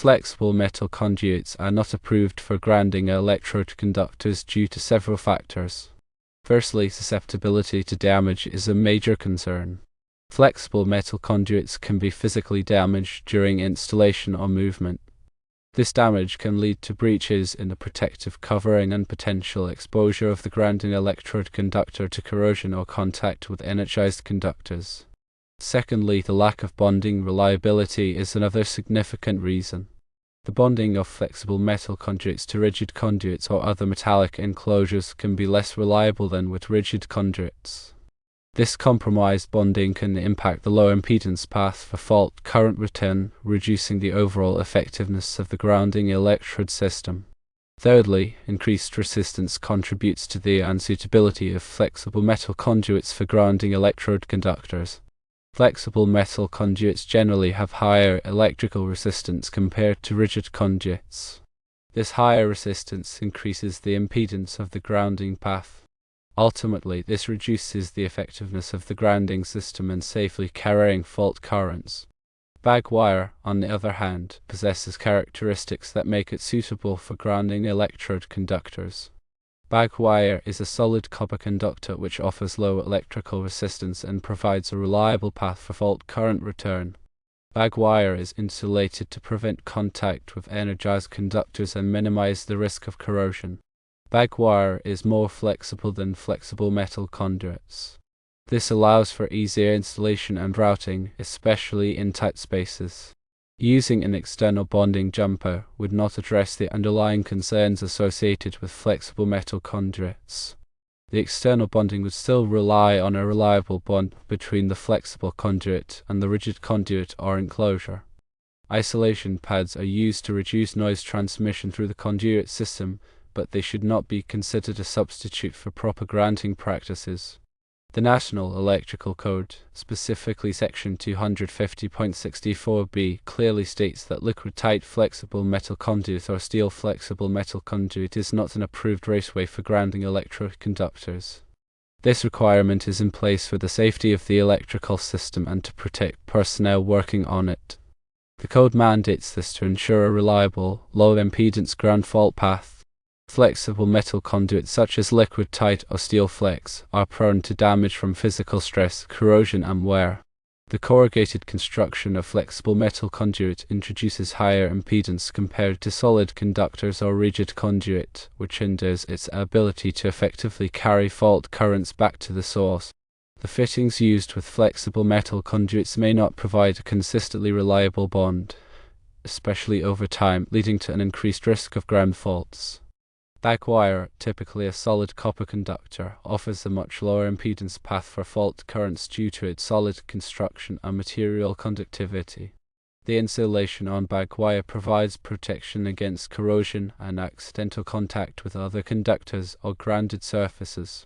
flexible metal conduits are not approved for grounding electrode conductors due to several factors. Firstly, susceptibility to damage is a major concern. Flexible metal conduits can be physically damaged during installation or movement. This damage can lead to breaches in the protective covering and potential exposure of the grounding electrode conductor to corrosion or contact with energized conductors. Secondly, the lack of bonding reliability is another significant reason. The bonding of flexible metal conduits to rigid conduits or other metallic enclosures can be less reliable than with rigid conduits. This compromised bonding can impact the low impedance path for fault current return, reducing the overall effectiveness of the grounding electrode system. Thirdly, increased resistance contributes to the unsuitability of flexible metal conduits for grounding electrode conductors. Flexible metal conduits generally have higher electrical resistance compared to rigid conduits. This higher resistance increases the impedance of the grounding path. Ultimately, this reduces the effectiveness of the grounding system in safely carrying fault currents. Bag wire, on the other hand, possesses characteristics that make it suitable for grounding electrode conductors. Bag wire is a solid copper conductor which offers low electrical resistance and provides a reliable path for fault current return. Bag wire is insulated to prevent contact with energized conductors and minimize the risk of corrosion. Bag wire is more flexible than flexible metal conduits. This allows for easier installation and routing, especially in tight spaces. Using an external bonding jumper would not address the underlying concerns associated with flexible metal conduits. The external bonding would still rely on a reliable bond between the flexible conduit and the rigid conduit or enclosure. Isolation pads are used to reduce noise transmission through the conduit system, but they should not be considered a substitute for proper grounding practices. The National Electrical Code, specifically Section 250.64b, clearly states that liquid-tite flexible metal conduit or steel flexible metal conduit is not an approved raceway for grounding electrode conductors. This requirement is in place for the safety of the electrical system and to protect personnel working on it. The code mandates this to ensure a reliable, low-impedance ground fault path. Flexible metal conduits such as liquid-tite or steel flex are prone to damage from physical stress, corrosion and wear. The corrugated construction of flexible metal conduit introduces higher impedance compared to solid conductors or rigid conduit, which hinders its ability to effectively carry fault currents back to the source. The fittings used with flexible metal conduits may not provide a consistently reliable bond, especially over time, leading to an increased risk of ground faults. Bag wire, typically a solid copper conductor, offers a much lower impedance path for fault currents due to its solid construction and material conductivity. The insulation on bag wire provides protection against corrosion and accidental contact with other conductors or grounded surfaces.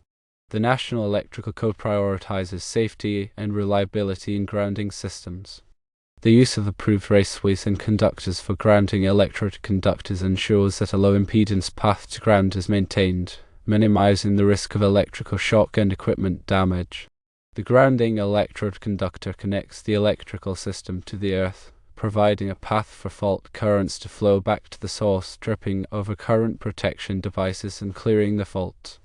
The National Electrical Code prioritizes safety and reliability in grounding systems. The use of approved raceways and conductors for grounding electrode conductors ensures that a low impedance path to ground is maintained, minimizing the risk of electrical shock and equipment damage. The grounding electrode conductor connects the electrical system to the earth, providing a path for fault currents to flow back to the source, tripping over current protection devices and clearing the fault.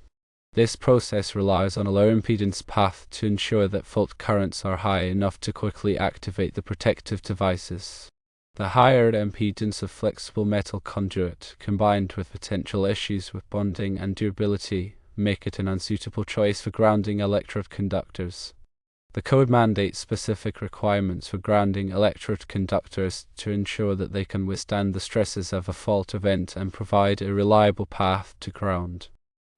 This process relies on a low impedance path to ensure that fault currents are high enough to quickly activate the protective devices. The higher impedance of flexible metal conduit, combined with potential issues with bonding and durability, make it an unsuitable choice for grounding electrode conductors. The code mandates specific requirements for grounding electrode conductors to ensure that they can withstand the stresses of a fault event and provide a reliable path to ground.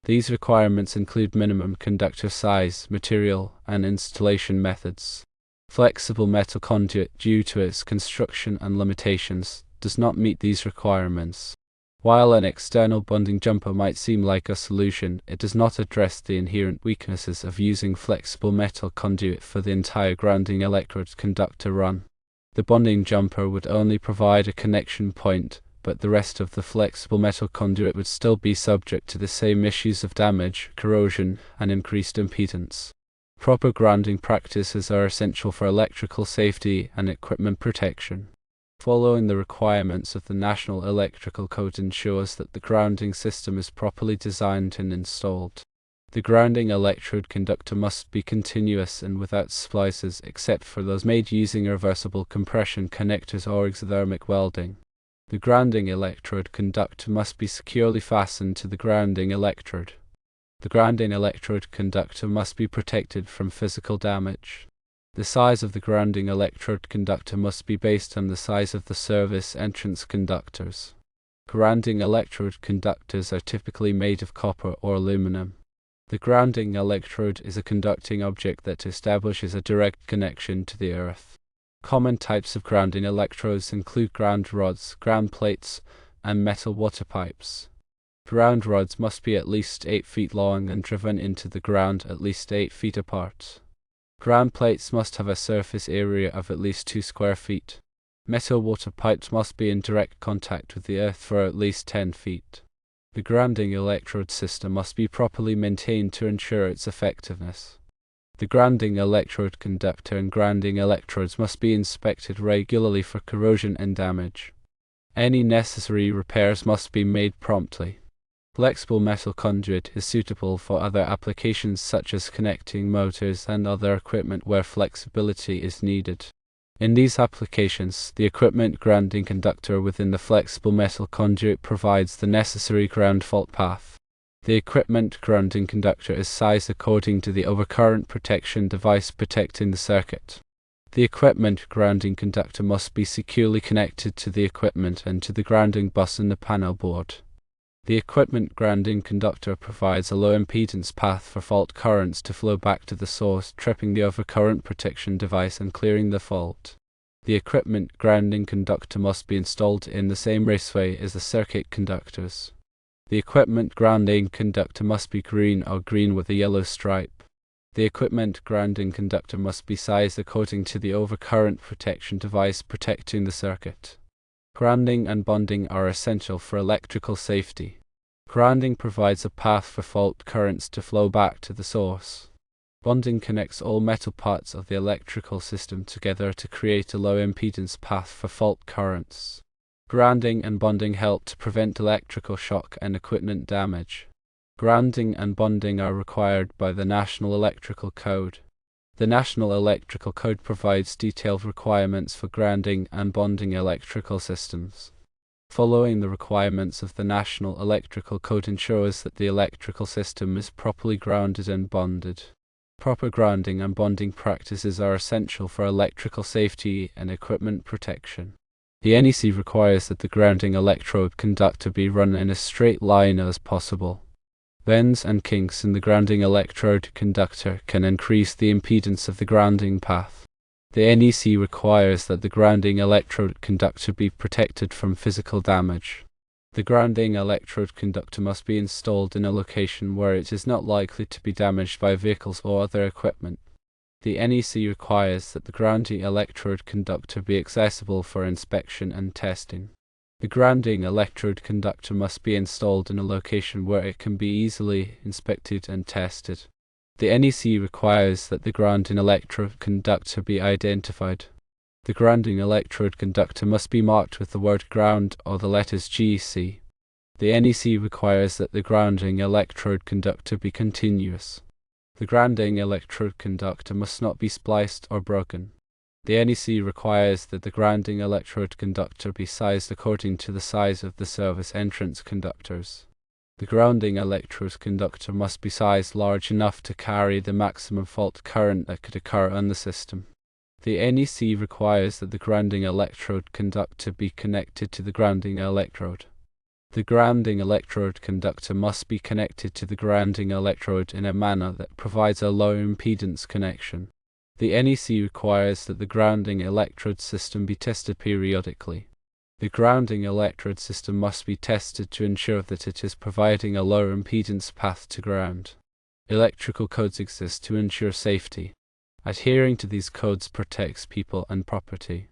These requirements include minimum conductor size, material, and installation methods. Flexible metal conduit, due to its construction and limitations, does not meet these requirements. While an external bonding jumper might seem like a solution, it does not address the inherent weaknesses of using flexible metal conduit for the entire grounding electrode conductor run. The bonding jumper would only provide a connection point, but the rest of the flexible metal conduit would still be subject to the same issues of damage, corrosion, and increased impedance. Proper grounding practices are essential for electrical safety and equipment protection. Following the requirements of the National Electrical Code ensures that the grounding system is properly designed and installed. The grounding electrode conductor must be continuous and without splices, except for those made using reversible compression connectors or exothermic welding. The grounding electrode conductor must be securely fastened to the grounding electrode. The grounding electrode conductor must be protected from physical damage. The size of the grounding electrode conductor must be based on the size of the service entrance conductors. Grounding electrode conductors are typically made of copper or aluminum. The grounding electrode is a conducting object that establishes a direct connection to the earth. Common types of grounding electrodes include ground rods, ground plates, and metal water pipes. Ground rods must be at least 8 feet long and driven into the ground at least 8 feet apart. Ground plates must have a surface area of at least 2 square feet. Metal water pipes must be in direct contact with the earth for at least 10 feet. The grounding electrode system must be properly maintained to ensure its effectiveness. The grounding electrode conductor and grounding electrodes must be inspected regularly for corrosion and damage. Any necessary repairs must be made promptly. Flexible metal conduit is suitable for other applications such as connecting motors and other equipment where flexibility is needed. In these applications, the equipment grounding conductor within the flexible metal conduit provides the necessary ground fault path. The equipment grounding conductor is sized according to the overcurrent protection device protecting the circuit. The equipment grounding conductor must be securely connected to the equipment and to the grounding bus in the panel board. The equipment grounding conductor provides a low impedance path for fault currents to flow back to the source, tripping the overcurrent protection device and clearing the fault. The equipment grounding conductor must be installed in the same raceway as the circuit conductors. The equipment grounding conductor must be green or green with a yellow stripe. The equipment grounding conductor must be sized according to the overcurrent protection device protecting the circuit. Grounding and bonding are essential for electrical safety. Grounding provides a path for fault currents to flow back to the source. Bonding connects all metal parts of the electrical system together to create a low impedance path for fault currents. Grounding and bonding help to prevent electrical shock and equipment damage. Grounding and bonding are required by the National Electrical Code. The National Electrical Code provides detailed requirements for grounding and bonding electrical systems. Following the requirements of the National Electrical Code ensures that the electrical system is properly grounded and bonded. Proper grounding and bonding practices are essential for electrical safety and equipment protection. The NEC requires that the grounding electrode conductor be run in a straight line as possible. Bends and kinks in the grounding electrode conductor can increase the impedance of the grounding path. The NEC requires that the grounding electrode conductor be protected from physical damage. The grounding electrode conductor must be installed in a location where it is not likely to be damaged by vehicles or other equipment. The NEC requires that the grounding electrode conductor be accessible for inspection and testing. The grounding electrode conductor must be installed in a location where it can be easily inspected and tested. The NEC requires that the grounding electrode conductor be identified. The grounding electrode conductor must be marked with the word ground or the letters GC. The NEC requires that the grounding electrode conductor be continuous. The grounding electrode conductor must not be spliced or broken. The NEC requires that the grounding electrode conductor be sized according to the size of the service entrance conductors. The grounding electrode conductor must be sized large enough to carry the maximum fault current that could occur on the system. The NEC requires that the grounding electrode conductor be connected to the grounding electrode. The grounding electrode conductor must be connected to the grounding electrode in a manner that provides a low impedance connection. The NEC requires that the grounding electrode system be tested periodically. The grounding electrode system must be tested to ensure that it is providing a low impedance path to ground. Electrical codes exist to ensure safety. Adhering to these codes protects people and property.